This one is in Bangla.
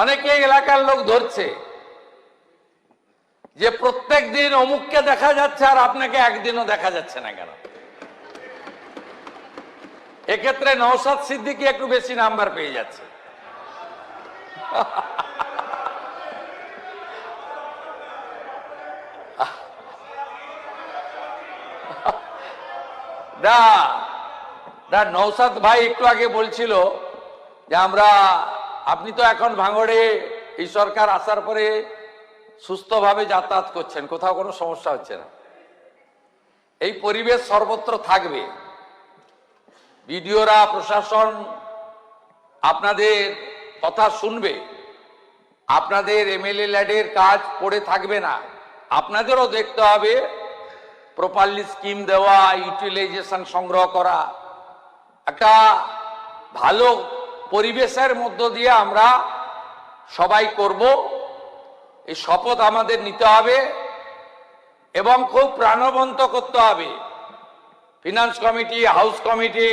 অনেকে এলাকার লোক ধরছে যে প্রত্যেক দিন অমুককে দেখা যাচ্ছে আর আপনাকে একদিনও দেখা যাচ্ছে না কেন। এক্ষেত্রে নওশাদ সিদ্দিকী একটু বেশি নাম্বার পেয়ে যাচ্ছে। নওশাদ ভাই একটু আগে বলছিল যে আপনি তো এখন ভাঙড়ে এই সরকার আসার পরে সুস্থভাবে যাতায়াত করছেন, কোথাও কোনো সমস্যা হচ্ছে না। এই পরিবেশ সর্বত্র থাকবে। বিডিওরা, প্রশাসন আপনাদের কথা শুনবে, আপনাদের এমএলএ ল্যাডের কাজ পড়ে থাকবে না। আপনাদেরও দেখতে হবে প্রপারলি স্কিম দেওয়া, ইউটিলাইজেশন সংগ্রহ করা, একটা ভালো পরিবেশের মধ্য দিয়ে আমরা সবাই করব। এই শপথ আমাদের নিতে হবে এবং খুব প্রাণবন্ত করতে হবে। Finance committee, house committee,